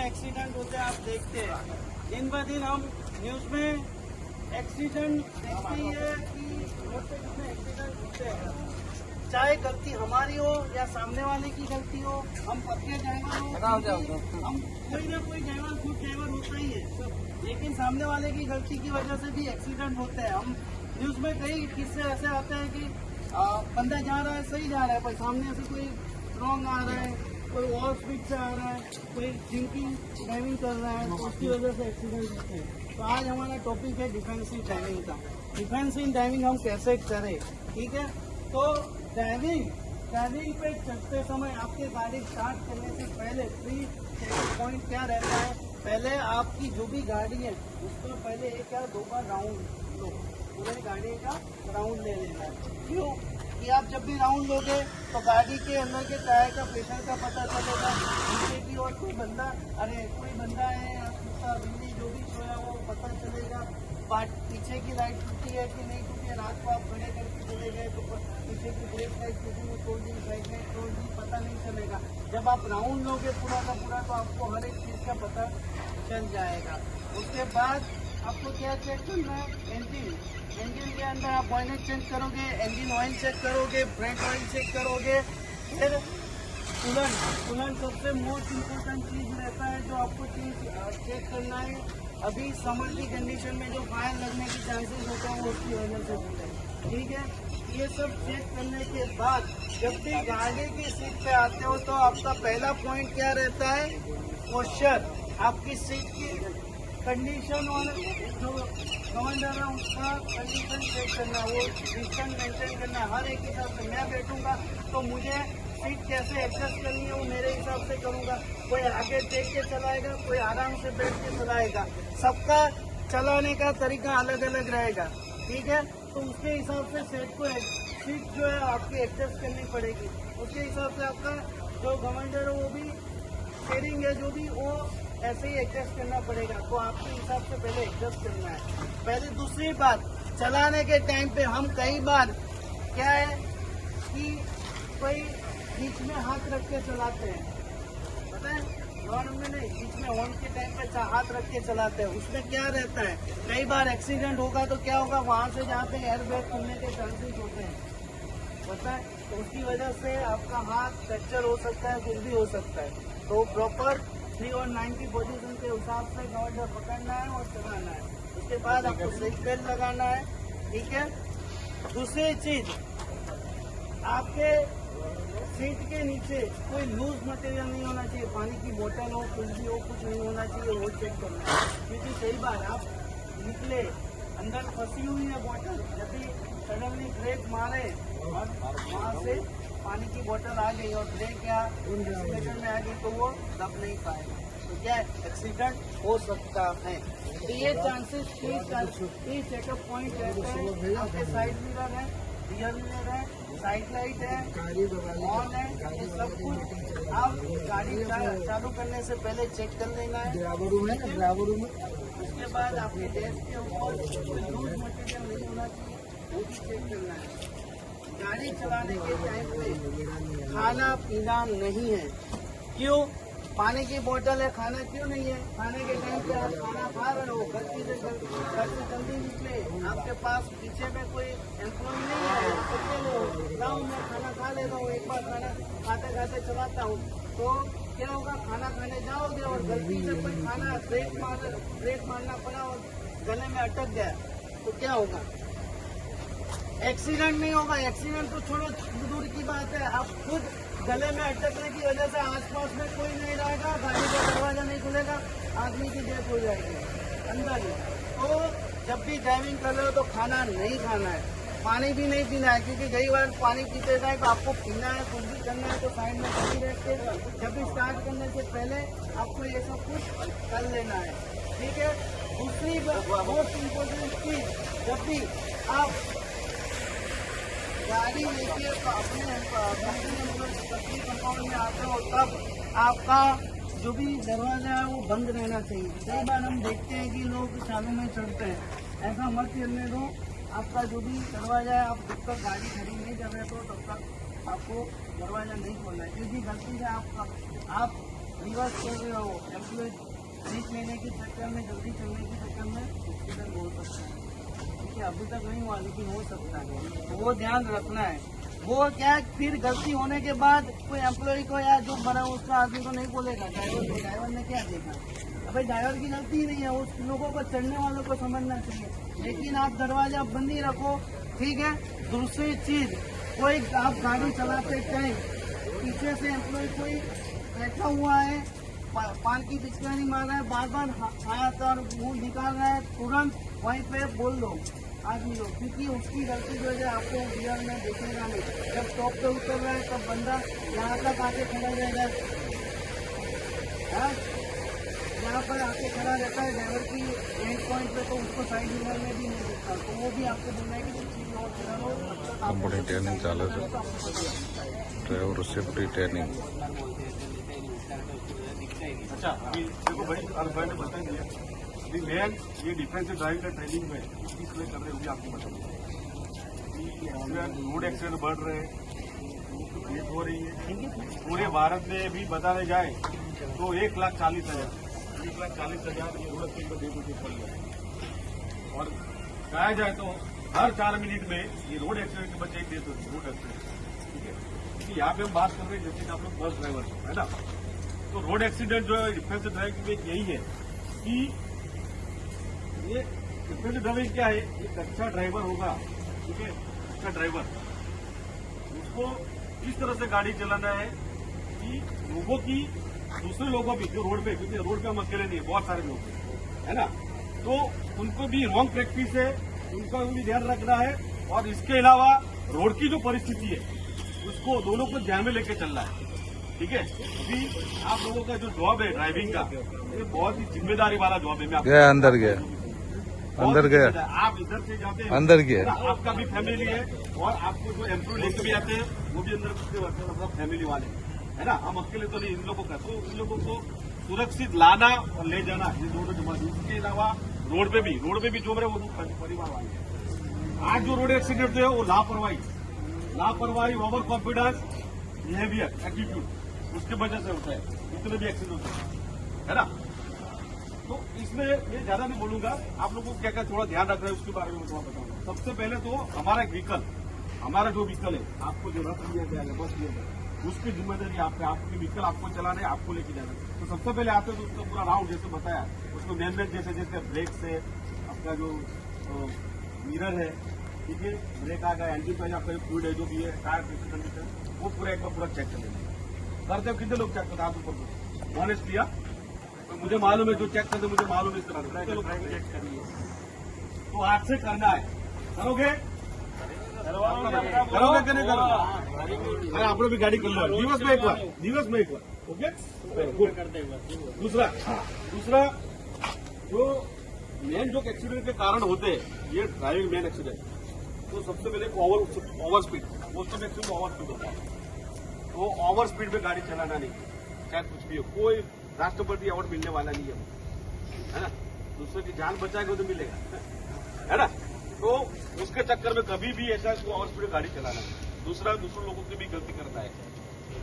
Accident होते हैं आप देखते हैं, दिन ब दिन हम न्यूज में एक्सीडेंट देखते ही है कि रोड पे कितने एक्सीडेंट होते हैं। चाहे गलती हमारी हो या सामने वाले की गलती हो, हम पक्के ड्राइवर हो, हम कोई ना कोई ड्राइवर खुद ड्राइवर होता ही है, लेकिन सामने वाले की गलती की वजह से भी एक्सीडेंट होते हैं। हम न्यूज में कई किस्से ऐसे आते हैं कि बंदा जा रहा है, सही जा रहा है, पर सामने से कोई रॉन्ग आ रहा है, कोई ओवर स्पीड से आ रहा है, कोई ड्रिंकिंग ड्राइविंग कर रहा है, तो उसकी वजह से एक्सीडेंट होते हैं। तो आज हमारा टॉपिक है डिफेंसिव ड्राइविंग का। डिफेंसिव ड्राइविंग हम कैसे करें, ठीक है। तो ड्राइविंग पे चलते समय आपके गाड़ी स्टार्ट करने से पहले प्री पॉइंट क्या रहता है, पहले आपकी जो भी गाड़ी है उसका पहले एक या दो बार राउंड लो, पूरे गाड़ी का राउंड ले लेना है। क्यों कि आप जब भी राउंड लोगे तो गाड़ी के अंदर के टायर का प्रेशर का पता चलेगा, नीचे की और कोई बंदा है या कुत्ता बिल्ली जो भी सोया वो पता चलेगा। पीछे की लाइट टूटी है कि नहीं टूटी है, रात को आप खड़े करके चले गए तो पीछे की ब्रेक लाइट टूटी है, तोड़ दी, साइड लाइट तोड़ दी, पता नहीं चलेगा। जब आप राउंड लोगे पूरा का पूरा तो आपको हर एक चीज का पता चल जाएगा। उसके बाद आपको क्या चेक करना है, इंजन के अंदर आप बॉयलेट चेक करोगे, इंजन ऑयल चेक करोगे, ब्रेक ऑयल चेक करोगे, फिर कूलेंट सबसे मोस्ट इम्पोर्टेंट चीज रहता है जो आपको चेक करना है। अभी समर की कंडीशन में जो फायर लगने की चांसेस होते हैं वो उसकी वजह से होते हैं, ठीक है। ये सब चेक करने के बाद जब भी गाड़ी की सीट पे आते हो तो आपका पहला पॉइंट क्या रहता है, पोस्चर, आपकी सीट की कंडीशन और जो कमांडर है उसका कंडीशन चेक करना, वो डिस्टेंस मेंटेन करना। हर एक हिसाब से मैं बैठूंगा तो मुझे सीट कैसे एडजस्ट करनी है वो मेरे हिसाब से करूंगा। कोई आगे देख के चलाएगा, कोई आराम से बैठ के चलाएगा, सबका चलाने का तरीका अलग अलग रहेगा, ठीक है। तो उसके हिसाब से सीट जो है आपकी एडजस्ट करनी पड़ेगी। उसके हिसाब से आपका जो कमांडर है वो भी स्टीयरिंग है जो भी वो ऐसे ही एडजस्ट करना पड़ेगा। तो आपके हिसाब से पहले एडजस्ट करना है पहले। दूसरी बात, चलाने के टाइम पे हम कई बार क्या है कि कोई बीच में हाथ रख के चलाते हैं, पता है, हॉर्न में नहीं, बीच में हॉर्न के टाइम पे हाथ रख के चलाते हैं। उसमें क्या रहता है, कई बार एक्सीडेंट होगा तो क्या होगा, वहां से जहाँ पे एयर बैग खुलने के चांसेस होते हैं, पता है, तो उसकी वजह से आपका हाथ फ्रैक्चर हो सकता है, कुछ भी हो सकता है। तो प्रॉपर 3 और 9 की पोजीशन के हिसाब से गवर्नर पकड़ना है और चलाना है। उसके बाद आपको सीट बेल्ट लगाना है, ठीक है। दूसरी चीज, आपके सीट के नीचे कोई लूज मटेरियल नहीं होना चाहिए, पानी की बोतल हो, कुछ भी हो, कुछ नहीं होना चाहिए, वो चेक करना है। क्योंकि कई बार आप निकले, अंदर फंसी हुई है बोतल, जब भी सडनली ब्रेक मारे और वहाँ से पानी की बोतल आ गई और ब्रेक या एक्सीलेटर में आ गई तो वो दब नहीं पाएगा, तो क्या है, एक्सीडेंट हो सकता है। तो ये चांसेस 30 चेकअप पॉइंट रहते हैं। आपके साइड मिरर है, रियर मिरर है, साइड लाइट है, ऑन है, ये सब कुछ आप गाड़ी चालू करने से पहले चेक कर लेना है। ड्राइवर रूम है। उसके बाद आपके डेस्क के ऊपर कोई लूज मटेरियल नहीं होना चाहिए, वो भी चेक करना है। गाड़ी चलाने के टाइम पे खाना पीना नहीं है। क्यों, पानी की बोतल है, खाना क्यों नहीं है। खाने के टाइम पे आप खाना खा रहे हो, घर से जल्दी निकले, आपके पास पीछे में कोई एम्प्लॉय नहीं है, सोचे लो गाँव में खाना खा ले रहा हूँ, एक बार खाना खाते खाते चलाता हूँ, तो क्या होगा, खाना खाने जाओगे और गलती से कोई खाना ब्रेक मारना पड़ा और गले में अटक गया तो क्या होगा, एक्सीडेंट नहीं होगा। एक्सीडेंट तो छोड़ो दूर की बात है, आप खुद गले में अटकने की वजह से आसपास में कोई नहीं रहेगा, गाड़ी का दरवाजा नहीं खुलेगा, आदमी की डेथ हो जाएगी अंदर ही। तो जब भी ड्राइविंग कर रहे हो तो खाना नहीं खाना है, पानी भी नहीं पीना है, क्योंकि कई बार पानी पीते जाए तो आपको पीना है, कुछ भी करना है तो साइड में खड़ी रख के जब भी स्टार्ट करने से पहले आपको ये सब कुछ कर लेना है, ठीक है। दूसरी मोस्ट इम्पोर्टेंट चीज, जब भी आप गाड़ी लेके तो अपने कंपाउंड में आते हो तब आपका जो भी दरवाजा है वो बंद रहना चाहिए। कई बार हम देखते हैं कि लोग चालू में चढ़ते हैं, ऐसा मत करने दो। आपका जो भी दरवाजा है, आप जब तक गाड़ी खड़ी नहीं कर रहे हो तब तक आपको दरवाजा नहीं खोलना है, क्योंकि गलती से आप रिवर्स कर रहे हो, एम्प्लॉय सीट लेने के चक्कर में, जल्दी चलने के चक्कर में एक्सीडेंट हो सकता है। ठीक है, अभी तक नहीं हुआ लेकिन हो सकता है, तो वो ध्यान रखना है। वो क्या फिर गलती होने के बाद कोई एम्प्लॉय को या जो बना उसका आदमी को नहीं बोलेगा, ड्राइवर ने क्या देखा, भाई ड्राइवर की गलती ही नहीं है, उस लोगों को, चढ़ने वालों को समझना चाहिए। लेकिन आप दरवाजा बंद ही रखो, ठीक है। दूसरी चीज, कोई आप गाड़ी चलाते टाइम पीछे से एम्प्लॉय कोई बैठा हुआ है, पान की पिचकारी मार रहा है, बार बार हाथ और मुंह निकाल रहा है, तुरंत वहीं पे बोल दो आदमी लोग, क्योंकि उसकी गलती जो है आपको रियल में देखेगा नहीं। जब टॉप पे उतर रहा है तब बंदा यहाँ तक आके खड़ा रहेगा, यहाँ पर आके खड़ा रहता है ड्राइवर की एंड पॉइंट पे, तो उसको साइड मिरर में भी नहीं दिखता, तो वो भी आपको बोलना है कि कुछ चीज और करो। कंपनी ट्रेनिंग चालू है, ड्राइवर सेफ्टी ट्रेनिंग। अच्छा, अभी देखो भाई अनुभव ने बता दिया, अभी मेन ये डिफेंसिव ड्राइविंग का ट्रेनिंग में किस तरह कर रहे हो आपको बताऊंगा। रोड एक्सीडेंट बढ़ रहे हैं, डेथ हो रही है पूरे भारत में। भी बताने जाए तो 1,40,000 ये रोड एक्सीडेंट में डेथ होती पड़ गया। और कहा जाए तो हर 4 मिनट में ये रोड एक्सीडेंट के बच्चे डेथ होती है, रोड एक्सीडेंट। ठीक है, क्योंकि यहाँ पे हम बात कर रहे हैं जैसे आप लोग बस ड्राइवर है ना, तो रोड एक्सीडेंट जो है डिफेंसिव ड्राइविंग में यही है कि ये डिफेंसिव ड्राइविंग क्या है, एक अच्छा ड्राइवर होगा, ठीक है, अच्छा ड्राइवर, उसको इस तरह से गाड़ी चलाना है कि लोगों की, दूसरे लोगों भी जो रोड पे, क्योंकि रोड पे हम अकेले नहीं है, बहुत सारे लोग है ना, तो उनको भी रॉन्ग प्रैक्टिस है, उनका भी ध्यान रखना है। और इसके अलावा रोड की जो परिस्थिति है उसको दोनों को ध्यान में लेके चलना है। ठीक है, अभी आप लोगों का जो जॉब है ड्राइविंग का, ये बहुत ही जिम्मेदारी वाला जॉब है। मैं गया अंदर गया, अंदर गया, आप इधर से जाते हैं, अंदर गया, आपका भी फैमिली है, और आपको जो एम्प्लॉय लेके भी आते हैं वो भी अंदर मतलब फैमिली वाले है ना, हम अकेले तो नहीं, इन लोगों का, तो इन लोगों को सुरक्षित लाना और ले जाना, ये दोनों जमा। इसके अलावा रोड पे भी जो रहे वो परिवार वाले हैं। आज जो रोड एक्सीडेंट है वो लापरवाही, ओवर कॉन्फिडेंस, बिहेवियर, एटीट्यूड, उसकी वजह से होता है, इतने भी एक्सीडेंट होते है ना। तो इसमें ये ज्यादा नहीं बोलूंगा, आप लोगों को क्या क्या थोड़ा ध्यान रखना है उसके बारे में थोड़ा बताऊंगा। सबसे पहले तो हमारा एक व्हीकल, हमारा जो व्हीकल है, आपको जो रथ दिया गया है, बस दिया गया, उसकी जिम्मेदारी आप पे, आपकी व्हीकल आपको चलाना है, आपको लेके जाना है। तो सबसे पहले आते हैं तो उसका पूरा राउंड जैसे बताया, उसको मेन जैसे ब्रेक से आपका जो मिरर है, ठीक है, ब्रेक आ गया, इंजन पहले आपका फ्लूइड है जो भी है, टायर कंडीशन, वो पूरा एक बार पूरा चेक कर लेना करते हो। कितने लोग चेक करते हैं आप ऊपर ऑनेस्ट किया, तो मुझे मालूम है जो चेक करते, मुझे मालूम है इस तरह चेक करिए, तो आज से करना है, करोगे कि नहीं करोगे? अरे आप लोग भी गाड़ी कर लो दिवस में एक बार, ओके। दूसरा जो मेन जो एक्सीडेंट के कारण होते हैं, ये ड्राइविंग मेन एक्सीडेंट, तो सबसे पहले over speed, most of accident over speed होता है, तो ओवर स्पीड में गाड़ी चलाना नहीं, चाहे कुछ भी हो, कोई राष्ट्रपति अवार्ड मिलने वाला नहीं है ना, दूसरे की जान बचाएगा तो मिलेगा, है ना। तो उसके चक्कर में कभी भी ऐसा ओवर स्पीड में गाड़ी चलाना है। दूसरे लोगों की भी गलती करना है,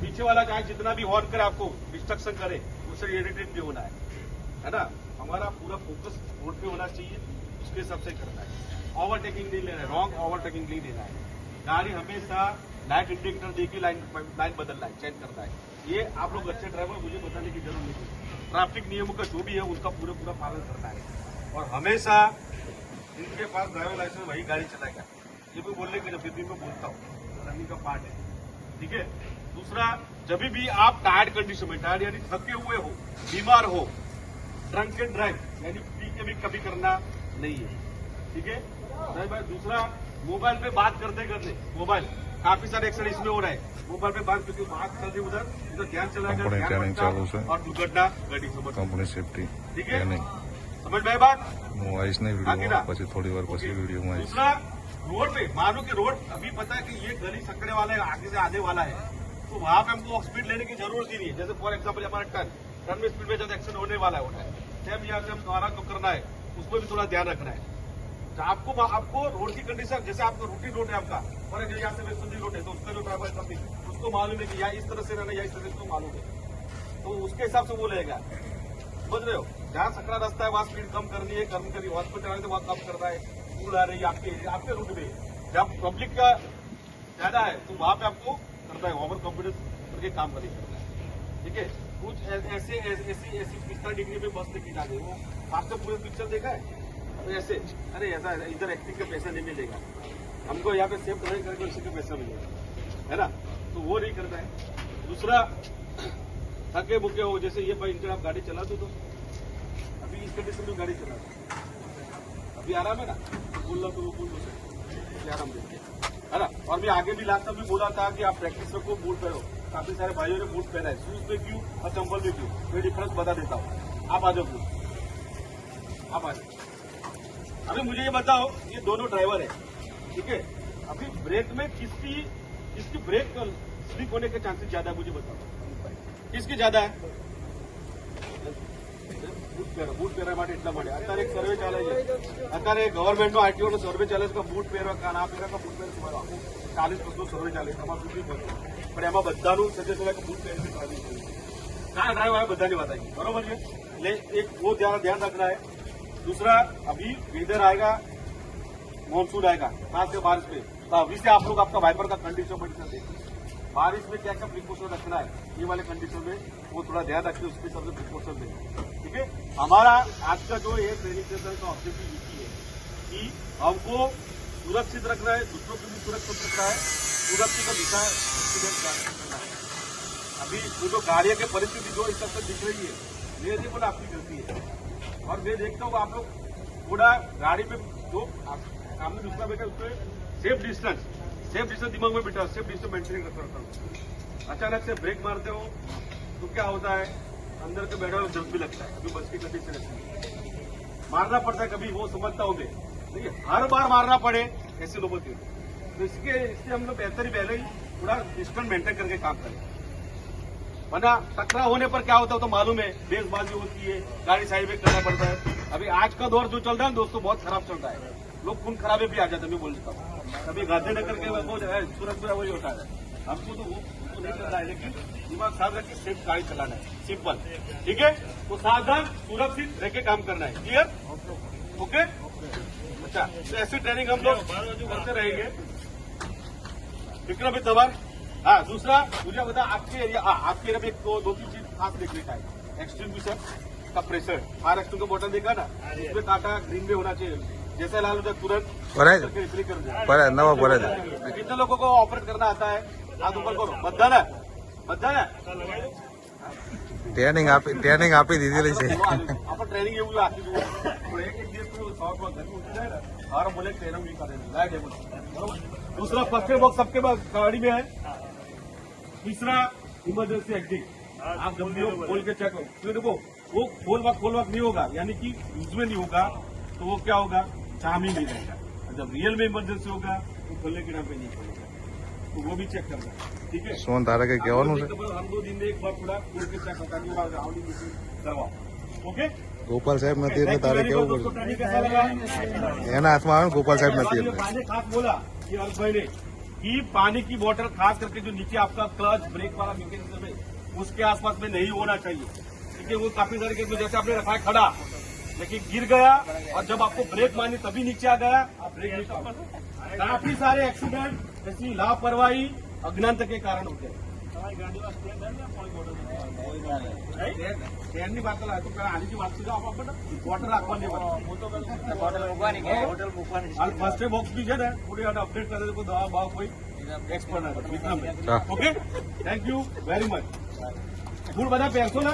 पीछे वाला चाहे जितना भी हॉर्न करे, आपको डिस्ट्रक्शन करे, उससे इरिटेट भी होना है ना। हमारा पूरा फोकस रोड पे होना चाहिए, उसके हिसाब से करना है। ओवरटेकिंग नहीं लेना है, रॉन्ग ओवरटेकिंग नहीं लेना है। गाड़ी हमेशा लाइट इंडिकेटर देके लाइन बदलना है, चेंज करना है। ये आप लोग अच्छे ड्राइवर, मुझे बताने की जरूरत नहीं। ट्रैफिक नियमों का जो भी है उसका पूरा पालन करना है, और हमेशा जिनके पास ड्राइवर लाइसेंस वही गाड़ी चलाएगा, ये भी बोलने की जब भी मैं बोलता हूँ, रनिंग का पार्ट है, ठीक है। दूसरा, जब भी आप टायर्ड कंडीशन में, टायर्ड यानी थके हुए हो, बीमार हो, ड्रंक एंड ड्राइव यानी पी के भी कभी करना नहीं है, ठीक है भाई। दूसरा, मोबाइल पे बात करते मोबाइल, काफी सारे एक्सीडेंट इसमें हो रहा है, मोबाइल पे बात करके बात कर रही उधर ध्यान चलाएगा, और दुर्घटना घटी, समझ कंपनी सेफ्टी, ठीक है, समझ में बात। नहीं थोड़ी बार वीडियो में। दूसरा, रोड पे मानो कि रोड अभी पता है कि ये गली सकड़े वाला है, आगे से आने वाला है, तो वहां पे हमको स्पीड लेने की जरूरत ही नहीं है। जैसे फॉर एग्जाम्पल हमारा टर्न में स्पीड में जब एक्सीडेंट होने वाला होता है, सेम यहाँ से हम द्वारा जो करना है उसमें भी थोड़ा ध्यान रखना है। तो आपको रोड की कंडीशन, जैसे आपका रूटीन रोड है आपका, और यहाँ से वेस्टर्न रोड है, तो उसका जो ड्राइवर उसको मालूम है कि या इस तरह से रहना या इस तरह से, उसको मालूम है। तो उसके हिसाब से वो लेगा, समझ रहे हो। जहाँ सकरा रास्ता है वहाँ स्पीड कम करनी है, कम करनी, हॉस्पिटल आने से वहाँ कम करना है, स्कूल आ रही है आपके रूट में। जब पब्लिक का ज्यादा है तो वहाँ पे आपको करना है, ओवर कॉन्फिडेंस करके काम नहीं करना है, ठीक है। कुछ ऐसी 45 डिग्री में बस लेके जा रहे हो, आपने पूरे पिक्चर देखा है, तो ऐसे अरे ऐसा इधर एक्टिंग का पैसा नहीं मिलेगा हमको, यहाँ पे सेफ ड्राइव करके उसी का पैसा मिलेगा, है ना, तो वो नहीं करना है। दूसरा, थके बुके हो, जैसे ये भाई इंटर आप गाड़ी चला दो, तो अभी इस कंडीशन में गाड़ी चला दो, अभी आराम है ना, बोल रहा तो वो बोल दो, आराम देते है ना। और मैं आगे भी लास्ट में बोला था कि आप प्रैक्टिस रखो, बूट पहनो, काफी सारे भाइयों ने बूट पहना है, शूज में क्यों और चंपल में क्यों, मैं डिफरेंस बता देता हूँ। आप आ जाओ, आप आ जाओ। अभी मुझे ये बताओ, ये दोनों ड्राइवर है, ठीक है, अभी ब्रेक में किसकी ब्रेक स्लिप होने के चांसेस ज्यादा है, मुझे बताओ किसकी ज्यादा है। बूट પહેરવા માટે એટલા માટે અત્યારે એક સર્વે ચાલે છે, અત્યારે ગવર્મેન્ટનો આરટીઓનો સર્વે ચાલે છે કે બૂટ પહેરવા કા ના પહેરવા કા બૂટ પહેરવા તમારો 40% સર્વે ચાલે છે, તમારું સુધી પણ એમાં બધાનું સજેશન હોય કે બૂટ પહેરવી સારી છે, क्या ड्राइव है बधाने बताएंगे, बरोबर है। ले एक वो ध्यान रखना है। दूसरा, अभी वेदर आएगा, मानसून आएगा, खास कर बारिश में, तो अभी से आप लोग आपका वाइपर का कंडीशन मेंटेन देखिए, बारिश में क्या क्या प्रिकॉशन रखना है, ये वाले कंडीशन में वो थोड़ा ध्यान रखिए, उसके सबसे प्रिकॉशन दें, ठीक है। हमारा आज का जो ये ट्रेनिंग सेशन का ऑब्जेक्टिव यही है कि हमको सुरक्षित रखना है, दूसरों को भी सुरक्षित रखना है, सुरक्षित का दिशा एक्सीडेंट करना है। अभी वो जो गाड़ियों की परिस्थिति जो इस तक दिख रही है, ये नहीं बोला आपकी गलती है, और मैं देखता हूँ आप लोग थोड़ा गाड़ी में जो सामने दूसरा बैठा उसमें सेफ डिस्टेंस दिमाग में बैठा, सेफ डिस्टेंस मेंटेन करता हूँ। अचानक से ब्रेक मारते हो तो क्या होता है, अंदर के बैठा हुआ जब भी लगता है, अभी बस की कंडीशन ऐसी मारना पड़ता है, कभी वो समझता हूँ मैं, देखिए हर बार मारना पड़े ऐसे लोगों के, तो इससे हम लोग बेहतर ही पहले ही थोड़ा डिस्टेंस मेंटेन करके काम करें, वरना टकराव होने पर क्या होता है तो मालूम है, बेसबाजी होती है, गाड़ी साइड में करना पड़ता है। अभी आज का दौर जो चल रहा है दोस्तों, बहुत खराब चल रहा है, लोग खून खराबे भी आ जाते हैं, मैं बोल देता हूँ। अभी गांधीनगर के वो सूरत में वही होता है, हमको तो वो नहीं करना है, लेकिन दिमाग साफ रखिए, सेफ गाड़ी चलाना है, सिंपल, ठीक है। तो सावधान सुरक्षित रह के काम करना है, क्लियर, ओके। अच्छा, तो ऐसी ट्रेनिंग हम लोग करते रहेंगे। विक्रम तंवर, हाँ, दूसरा मुझे बता, आपके एरिया में दो तीन चीज खास देखने का है, एक्सटिंग्विशर का प्रेशर, फायर एक्सटिंग का बटन देखा ना, इसमें काटा ग्रीन में होना चाहिए, जैसे लाल होता है तुरंत रिप्ले कर दे। कितने लोगों को ऑपरेट करना आता है, हाथ ऊपर करो, બધા ને ટ્રેનિંગ આપી દીધેલી છે, આપણે ટ્રેનિંગ એવું આપી દીધું, એક દિવસ શોર્ટમાં ઘર ઉઠી જાય ને, और बोले ट्रेनिंग भी करेंगे, लाइट बरोबर। दूसरा फर्स्ट एड बॉक्स सबके गाड़ी में है। तीसरा, इमरजेंसी एग्जिट, आप जब भी खोल के चेक करो, देखो वो खोल नहीं होगा, यानी कि यूज में नहीं होगा, तो वो क्या होगा, चाम ही नहीं रहेगा, जब रियल में इमरजेंसी होगा तो खोलने के नाम पे नहीं खोलेगा, तो वो भी चेक करना, ठीक है। શું તારે કઈ કહેવાનું છે? हम 2 दिन में एक बार पूरा खोल के चेक करवाओ, ओके। ગોપાલ સાહેબ નથી એટલે તારે કેવું પડશે, ट्रेनिंग कैसा लगा? એના हाथ में આવે, गोपाल साहब નથી એટલે। मैंने खास बोला कि हर महीने कि पानी की बोतल खास करके जो नीचे आपका क्लच ब्रेक वाला मैकेनिज्म है उसके आसपास में नहीं होना चाहिए, क्योंकि वो काफी सारे केस में जैसे आपने रखा है खड़ा, लेकिन गिर गया और जब आपको ब्रेक मारनी तभी नीचे आ गया, आप ब्रेक नहीं कर पाते। काफी सारे एक्सीडेंट ऐसी लापरवाही अज्ञानता के कारण होते हैं। ટ્રેનની વાત તો આની વાત સીધા આપણે બોટલ રાખવાની બોટલ મૂકવાની ફર્સ્ટ એડ બોક્સ બી છે ને થોડી અપડેટ કરે તો દવા ભાવ કોઈ એક્સપર્ટ ના Vikram, okay, thank you very much. ફૂલ બધા પહેરશો ને?